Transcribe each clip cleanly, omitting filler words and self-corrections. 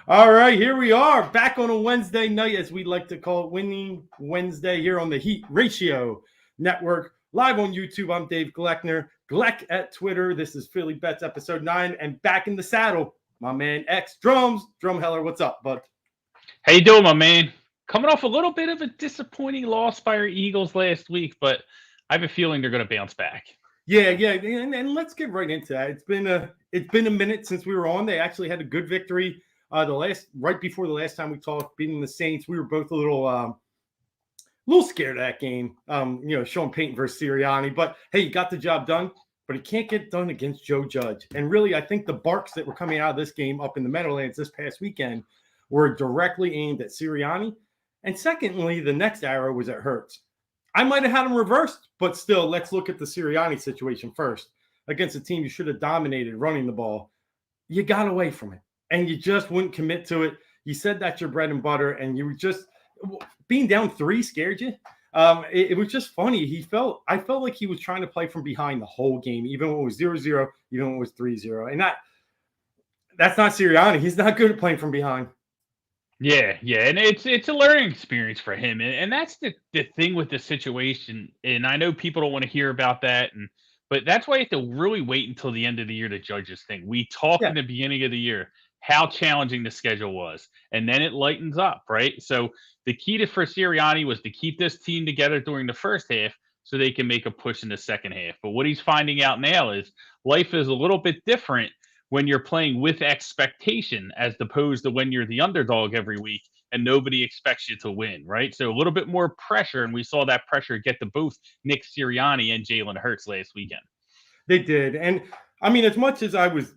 All right, here we are back on a Wednesday night, as we like to call it, Winning Wednesday here on the Heat Ratio Network. Live on YouTube, I'm Dave Gleckner. Gleck at Twitter. This is Philly Bets episode 9, and back in the saddle, my man X Drums. Drumheller, what's up, bud? How you doing, my man? Coming off a little bit of a disappointing loss by our Eagles last week, but I have a feeling they're going to bounce back. Yeah, and let's get right into that. It's been a minute since we were on. They actually had a good victory. Right before the last time we talked, beating the Saints. We were both a little scared of that game. Sean Payton versus Sirianni, but hey, you got the job done. But he can't get done against Joe Judge. And really, I think the barks that were coming out of this game up in the Meadowlands this past weekend were directly aimed at Sirianni. And secondly, the next arrow was at Hurts. I might have had him reversed, but still, let's look at the Sirianni situation first. Against a team you should have dominated running the ball, you got away from it, and you just wouldn't commit to it. You said that's your bread and butter, and you were just being down 3 scared you. It was just funny. I felt like he was trying to play from behind the whole game, even when it was 0-0, even when it was 3-0. And that's not Sirianni. He's not good at playing from behind. Yeah, and it's a learning experience for him, and that's the thing with the situation. And I know people don't want to hear about that, but that's why you have to really wait until the end of the year to judge this thing. We talked in the beginning of the year how challenging the schedule was, and then it lightens up, right? So the key for Sirianni was to keep this team together during the first half so they can make a push in the second half. But what he's finding out now is life is a little bit different when you're playing with expectation as opposed to when you're the underdog every week and nobody expects you to win, right? So a little bit more pressure, and we saw that pressure get to both Nick Sirianni and Jalen Hurts last weekend. They did. And I mean, as much as I was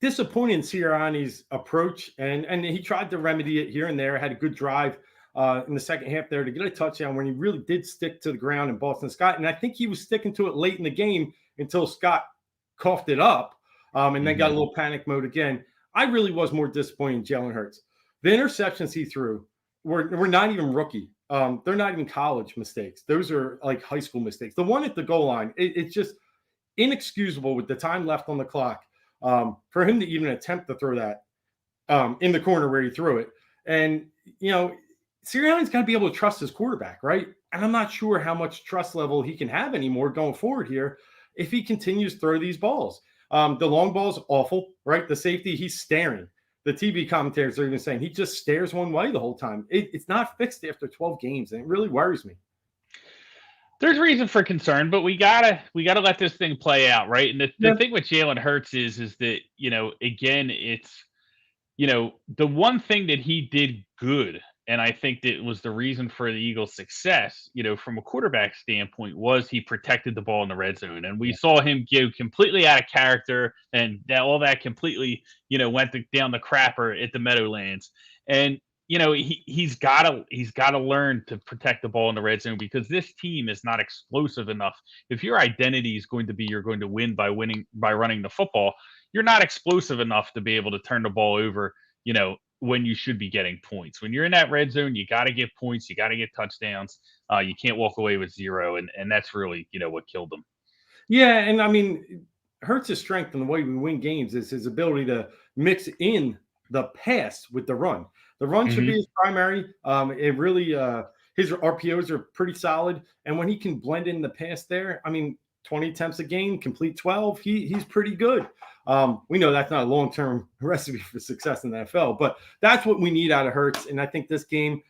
disappointed in Sirianni's approach, and he tried to remedy it here and there, had a good drive in the second half there to get a touchdown when he really did stick to the ground in Boston Scott. And I think he was sticking to it late in the game until Scott coughed it up. And then got a little panic mode again. I really was more disappointed in Jalen Hurts. The interceptions he threw were not even rookie. They're not even college mistakes. Those are like high school mistakes. The one at the goal line, it's just inexcusable with the time left on the clock for him to even attempt to throw that in the corner where he threw it. And, Sirianni's got to be able to trust his quarterback, right? And I'm not sure how much trust level he can have anymore going forward here if he continues to throw these balls. The long ball's awful, right? The safety, he's staring. The TV commentators are even saying he just stares one way the whole time. It's not fixed after 12 games, and it really worries me. There's reason for concern, but we gotta let this thing play out, right? And the thing with Jalen Hurts is that, again, it's, the one thing that he did good, and I think that was the reason for the Eagles' success, from a quarterback standpoint, was he protected the ball in the red zone. And we saw him go completely out of character, and all that completely, went down the crapper at the Meadowlands. And, he's got to learn to protect the ball in the red zone, because this team is not explosive enough. If your identity is going to be you're going to win by running the football, you're not explosive enough to be able to turn the ball over, when you should be getting points. When you're in that red zone, you got to get points. You got to get touchdowns. You can't walk away with 0. And that's really, what killed them. Yeah. And I mean, Hurts' strength and the way we win games is his ability to mix in the pass with the run. The run should be his primary. It really, his RPOs are pretty solid. And when he can blend in the pass there, 20 attempts a game, complete 12, he's pretty good. We know that's not a long-term recipe for success in the NFL, but that's what we need out of Hurts. And I think this game,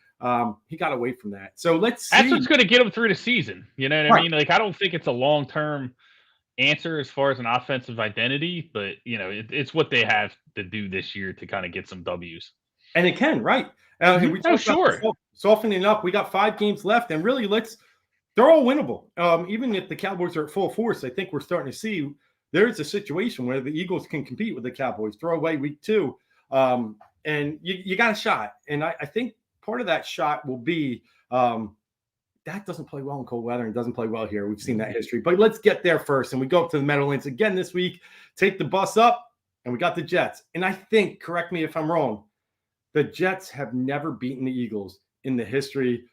he got away from that. So let's see. That's what's going to get him through the season. You know what I mean? Like, I don't think it's a long-term answer as far as an offensive identity, but, it's what they have to do this year to kind of get some W's. And it can, right? We sure. Softening up. We got 5 games left, and really, they're all winnable. Even if the Cowboys are at full force, I think we're starting to see there's a situation where the Eagles can compete with the Cowboys. Throw away week 2, and you got a shot. And I think part of that shot will be Dak doesn't play well in cold weather and doesn't play well here. We've seen that history. But let's get there first, and we go up to the Meadowlands again this week, take the bus up, and we got the Jets. And I think, correct me if I'm wrong, the Jets have never beaten the Eagles in the history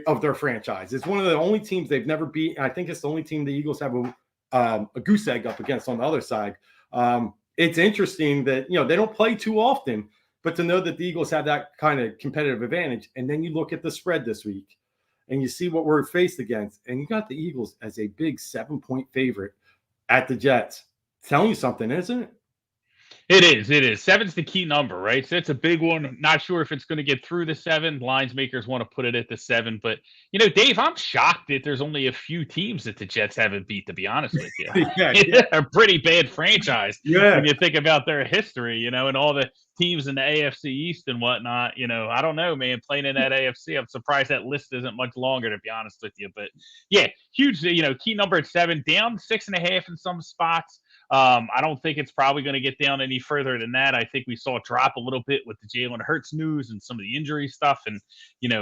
of their franchise. It's one of the only teams they've never beat. I think it's the only team the Eagles have a goose egg up against on the other side. it's interesting that, they don't play too often, but to know that the Eagles have that kind of competitive advantage. And then you look at the spread this week and you see what we're faced against, and you got the Eagles as a big 7-point favorite at the Jets. It's telling you something, isn't it? It is. It is. Seven's the key number, right? So it's a big one. Not sure if it's going to get through the seven. Lines makers want to put it at the seven, but Dave, I'm shocked that there's only a few teams that the Jets haven't beat. To be honest with you, Yeah, yeah, it's a pretty bad franchise yeah. when you think about their history, and all the teams in the AFC East and whatnot. I don't know, man. Playing in that AFC, I'm surprised that list isn't much longer. To be honest with you, but yeah, huge. Key number at seven, down 6.5 in some spots. I don't think it's probably going to get down any further than that. I think we saw it drop a little bit with the Jalen Hurts news and some of the injury stuff, and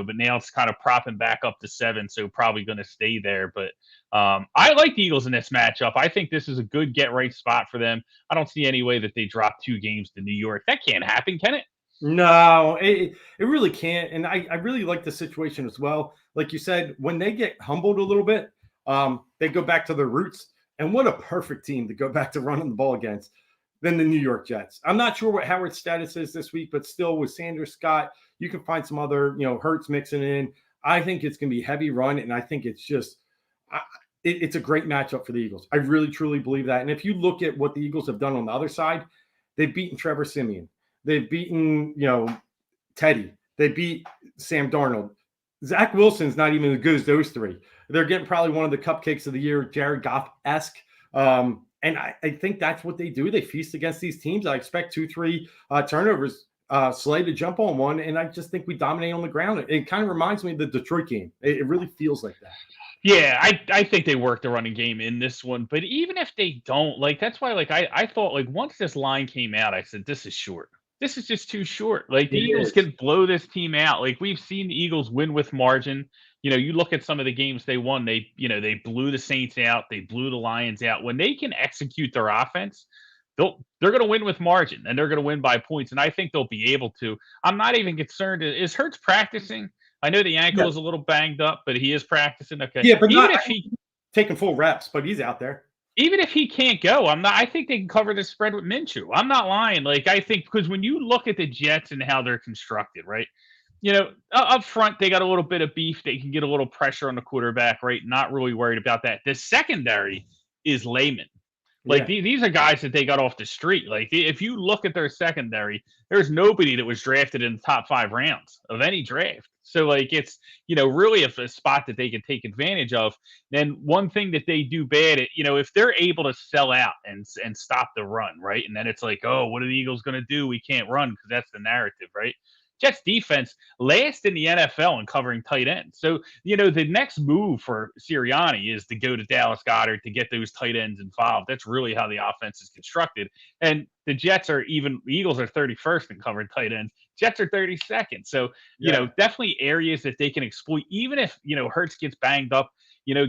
but now it's kind of propping back up to seven, so probably going to stay there. But I like the Eagles in this matchup. I think this is a good get right spot for them. I don't see any way that they drop 2 games to New York. That can't happen, can it? No, it really can't. And I really like the situation as well. Like you said, when they get humbled a little bit, they go back to their roots. And what a perfect team to go back to running the ball against than the New York Jets. I'm not sure what Howard's status is this week, but still with Sanders, Scott, you can find some other, Hurts mixing in. I think it's going to be heavy run, and I think it's just it's a great matchup for the Eagles. I really, truly believe that. And if you look at what the Eagles have done on the other side, they've beaten Trevor Siemian. They've beaten, Teddy. They beat Sam Darnold. Zach Wilson's not even as good as those three. They're getting probably one of the cupcakes of the year, Jared Goff-esque. And I think that's what they do. They feast against these teams. I expect 2-3 turnovers, Slay to jump on one, and I just think we dominate on the ground. It kind of reminds me of the Detroit game. It really feels like that. Yeah, I think they work the running game in this one, but even if they don't, that's why I thought once this line came out, I said this is short. This is just too short. The Eagles can blow this team out. We've seen the Eagles win with margin. You look at some of the games they won, they blew the Saints out, they blew the Lions out. When they can execute their offense, they're going to win with margin, and they're going to win by points, and I think they'll be able to. I'm not even concerned. Is Hurts practicing? I know the ankle is a little banged up, but he is practicing. Okay. Yeah, but even if he taking full reps, but he's out there. Even if he can't go, I think they can cover the spread with Minshew. I'm not lying. I think because when you look at the Jets and how they're constructed, right? Up front, they got a little bit of beef. They can get a little pressure on the quarterback, right? Not really worried about that. The secondary is layman. These are guys that they got off the street. If you look at their secondary, there's nobody that was drafted in the top 5 rounds of any draft. So it's really a spot that they can take advantage of. Then one thing that they do bad at, if they're able to sell out and stop the run, right? And then it's oh, what are the Eagles going to do? We can't run because that's the narrative, right? Jets defense last in the NFL in covering tight ends. So, the next move for Sirianni is to go to Dallas Goedert to get those tight ends involved. That's really how the offense is constructed. And the Eagles are 31st in covering tight ends. Jets are 32nd. So, definitely areas that they can exploit. Even if, Hurts gets banged up,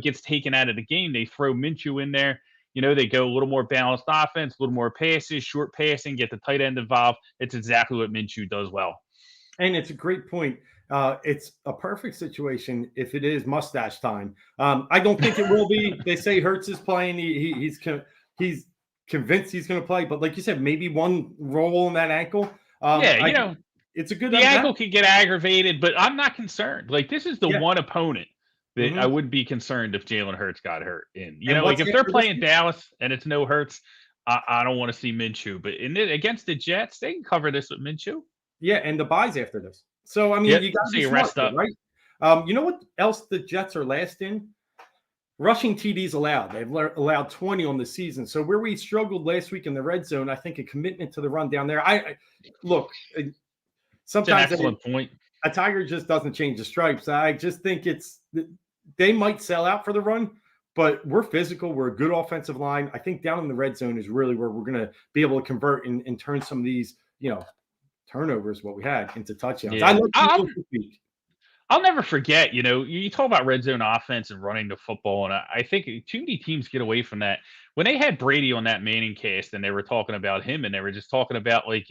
gets taken out of the game, they throw Minshew in there. They go a little more balanced offense, a little more passes, short passing, get the tight end involved. It's exactly what Minshew does well. And it's a great point. It's a perfect situation if it is mustache time. I don't think it will be. They say Hurts is playing. He's convinced he's going to play. But like you said, maybe one roll on that ankle. It's a good. The ankle can get aggravated, but I'm not concerned. This is the one opponent that I wouldn't be concerned if Jalen Hurts got hurt in. If they're playing Dallas and it's no Hurts, I don't want to see Minshew. But against the Jets, they can cover this with Minshew. Yeah, and the buys after this. So, you got to be smart, right? You know what else the Jets are last in? Rushing TDs allowed. They've allowed 20 on the season. So where we struggled last week in the red zone, I think a commitment to the run down there. I look, sometimes that's an excellent point. A Tiger just doesn't change the stripes. I just think they might sell out for the run, but we're physical. We're a good offensive line. I think down in the red zone is really where we're going to be able to convert and turn some of these, turnovers, what we had, into touchdowns. Yeah. I'll never forget, you talk about red zone offense and running the football, and I think too many teams get away from that. When they had Brady on that Manning cast and they were talking about him and they were just talking about what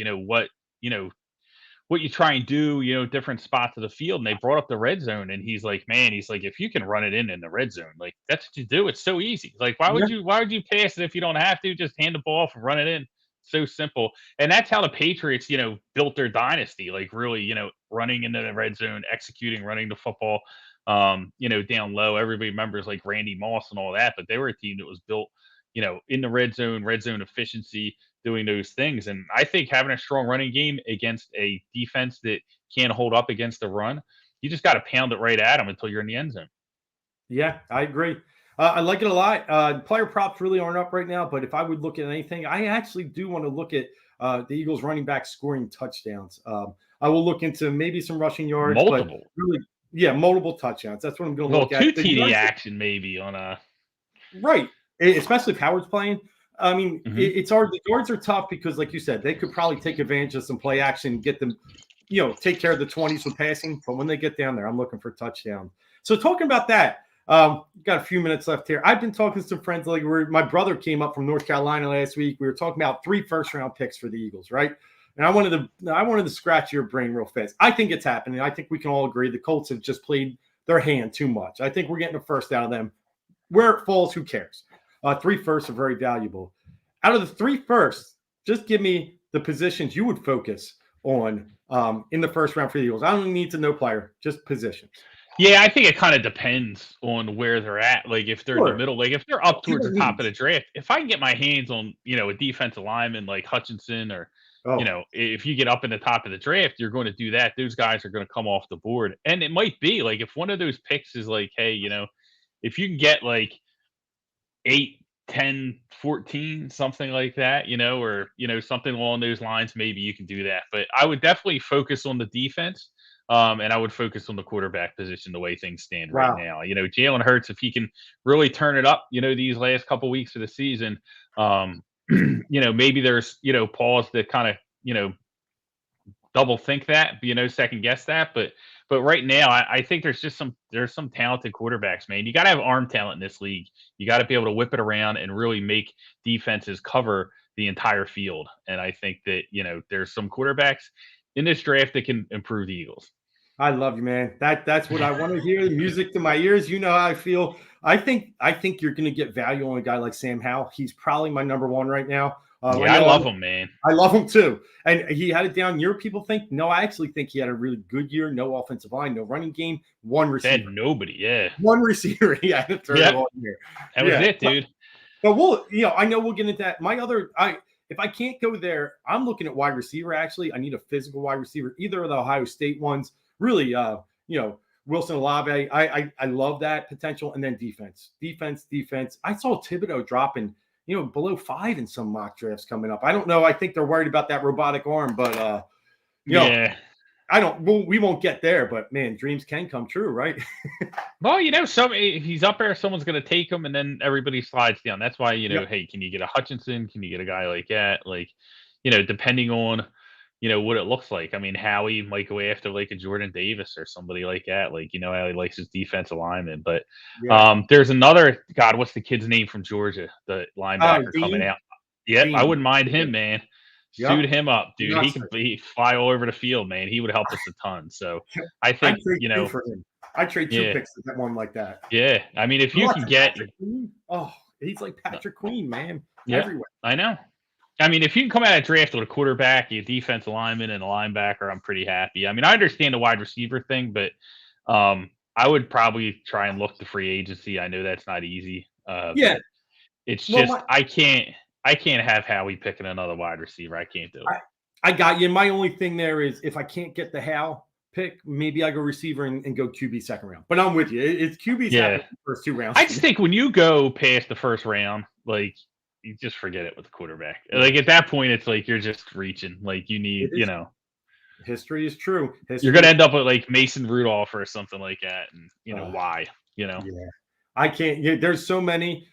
you try and do, different spots of the field, and they brought up the red zone, and he's like, if you can run it in the red zone, that's what you do. It's so easy. Why would you pass it if you don't have to? Just hand the ball off and run it in. so simple. And that's how the Patriots, built their dynasty, like really, running into the red zone, executing, running the football, down low. Everybody remembers like Randy Moss and all that, but they were a team that was built, in the red zone efficiency, doing those things. And I think having a strong running game against a defense that can't hold up against the run, you just got to pound it right at them until you're in the end zone. Yeah, I agree. I like it a lot. Player props really aren't up right now, but if I would look at anything, I actually do want to look at the Eagles running back scoring touchdowns. I will look into maybe some rushing yards, but Multiple. really, yeah, multiple touchdowns. That's what I'm going A to little look at. two The TD yards, action maybe on a. right, especially if Howard's playing. I mean, Mhm. it's hard. The yards are tough because, like you said, they could probably take advantage of some play action and get them, take care of the 20s with passing. But when they get down there, I'm looking for touchdowns. So talking about that, got a few minutes left here. I've been talking to some friends. Like my brother came up from North Carolina last week. We were talking about 3 first-round picks for the Eagles, right? And I wanted to scratch your brain real fast. I think it's happening. I think we can all agree the Colts have just played their hand too much. I think we're getting a first out of them. Where it falls, who cares? 3 firsts are very valuable. Out of the 3 firsts, just give me the positions you would focus on in the first round for the Eagles. I don't need to know player, just positions. Yeah, I think it kind of depends on where they're at. Like if they're in the Sure. middle, like if they're up towards Pure the top of needs. the draft, if I can get my hands on, a defensive lineman like Hutchinson or, Oh, if you get up in the top of the draft, you're going to do that. Those guys are going to come off the board. And it might be like if one of those picks is like, hey, if you can get like 8, 10, 14, something like that, or, something along those lines, maybe you can do that. But I would definitely focus on the defense. And I would focus on the quarterback position the way things stand right wow. now. Jalen Hurts, if he can really turn it up, these last couple weeks of the season, maybe there's, pause to kind of, double think that, second guess that. But right now, I think there's some talented quarterbacks, man. You got to have arm talent in this league. You got to be able to whip it around and really make defenses cover the entire field. And I think that there's some quarterbacks in this draft that can improve the Eagles. I love you, man. That's what I want to hear. Music to my ears. You know how I feel. I think you're going to get value on a guy like Sam Howell. He's probably my number 1 right now. Yeah, I love him, man. I love him too. And he had a down year. People think no. I actually think he had a really good year. No offensive line, no running game, 1 Had receiver. nobody, yeah. 1 receiver. He had to throw Yep. all year. That was it, dude. But I know we'll get into that. If I can't go there, I'm looking at wide receiver. Actually, I need a physical wide receiver. Either of the Ohio State ones. Really, Wilson Olave. I love that potential. And then defense. I saw Thibodeau dropping, below 5 in some mock drafts coming up. I don't know. I think they're worried about that robotic arm, but yeah. We won't get there, but man, dreams can come true, right? Well, if he's up there, someone's going to take him, and then everybody slides down. That's why, Yep. hey, can you get a Hutchinson? Can you get a guy like that? Like, depending on, what it looks like. I mean, Howie might go after like a Jordan Davis or somebody like that. Like, how he likes his defensive lineman. But Yeah. there's another, God, what's the kid's name from Georgia? The linebacker coming Dean. out. Yep, I Dean. wouldn't mind him, Yep. man. Yep. Suit him up, dude. He Nuts. can fly all over the field, man. He would help us a ton. So I I'd think, trade 2 for him. I'd trade 2 yeah, picks to get one like that. yeah. I mean, if you can get, Patrick Queen. Oh, he's like Patrick Queen, man. yeah, Everywhere. I know. I mean, if you can come out of draft with a quarterback, a defensive lineman, and a linebacker, I'm pretty happy. I mean, I understand the wide receiver thing, but I would probably try and look to free agency. I know that's not easy. Yeah. But it's Well, just I can't have Howie picking another wide receiver. I can't do it. I got you. My only thing there is if I can't get the Hal pick, maybe I go receiver and go QB second round. But I'm with you. It's QB's happening the first 2 rounds. I just think when you go past the first round, like you just forget it with the quarterback. Like at that point, it's like you're just reaching. Like you need, history is true. You're gonna end up with like Mason Rudolph or something like that, and why? Yeah, I can't. Yeah, there's so many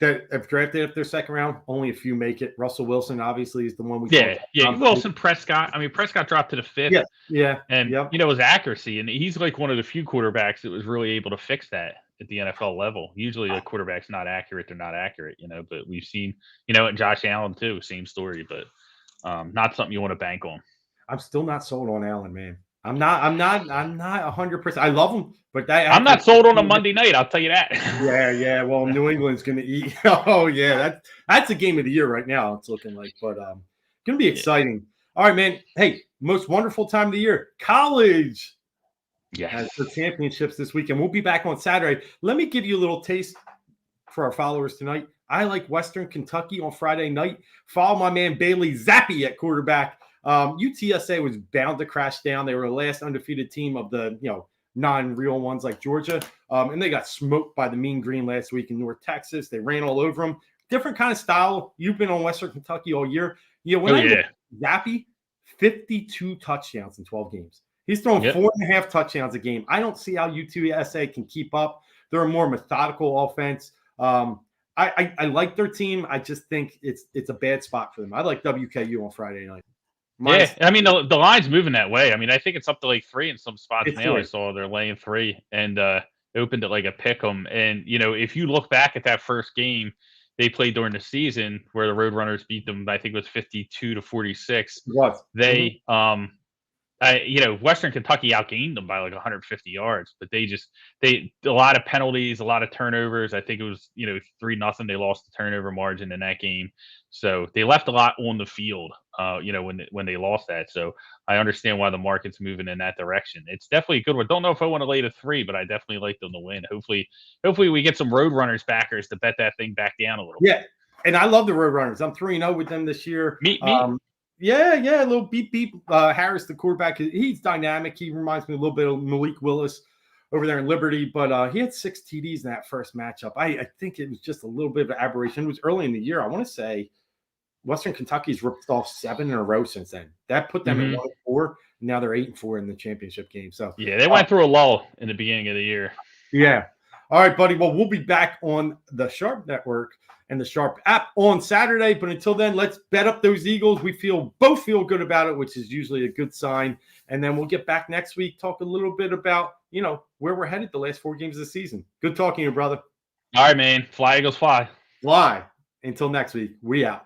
that have drafted if they're second round. Only a few make it. Russell Wilson obviously is the one we. Yeah. Wilson, Prescott. I mean, Prescott dropped to the 5th. Yeah. And his accuracy, and he's like one of the few quarterbacks that was really able to fix that at the NFL level. Usually, a quarterback's not accurate; they're not accurate, But we've seen, and Josh Allen too, same story, but not something you want to bank on. I'm still not sold on Allen, man. I'm not 100%. I love them, but I'm not sold on a Monday night. I'll tell you that. Yeah. Well, New England's going to eat. Oh yeah, that's a game of the year right now. It's looking like, but going to be exciting. All right, man. Hey, most wonderful time of the year, college. Has the championships this weekend. We'll be back on Saturday. Let me give you a little taste for our followers tonight. I like Western Kentucky on Friday night. Follow my man Bailey Zappi at quarterback. UTSA was bound to crash down. They were the last undefeated team of the non-real ones like Georgia, and they got smoked by the Mean Green last week in North Texas. They ran all over them. Different kind of style. You've been on Western Kentucky all year. Zappi, 52 touchdowns in 12 games. He's throwing 4.5 touchdowns a game. I don't see how UTSA can keep up. They're a more methodical offense. I like their team. I just think it's a bad spot for them. I like WKU on Friday night. I mean the line's moving that way. I mean, I think it's up to like 3 in some spots now. 3. I saw they're laying 3 and opened at like a pick 'em. And if you look back at that first game they played during the season where the Roadrunners beat them, I think it was 52-46. What? They Western Kentucky outgained them by like 150 yards, but they a lot of penalties, a lot of turnovers. I think it was 3-0. They lost the turnover margin in that game, so they left a lot on the field. When they lost that, so I understand why the market's moving in that direction. It's definitely a good one. Don't know if I want to lay the 3, but I definitely like them to win. Hopefully we get some Roadrunners backers to bet that thing back down a little. Yeah, and I love the Roadrunners. I'm 3-0 with them this year. Me. Yeah, a little beep. Harris, the quarterback, he's dynamic. He reminds me a little bit of Malik Willis over there in Liberty, but he had 6 TDs in that first matchup. I think it was just a little bit of an aberration. It was early in the year. I want to say Western Kentucky's ripped off 7 in a row since then. That put them at 1-4. Now they're 8-4 in the championship game. So they went through a lull in the beginning of the year. Yeah. All right, buddy. Well, we'll be back on the Sharp Network and the Sharp app on Saturday. But until then, let's bet up those Eagles. We both feel good about it, which is usually a good sign. And then we'll get back next week, talk a little bit about, where we're headed the last 4 games of the season. Good talking to you, brother. All right, man. Fly, Eagles, fly. Fly. Until next week, we out.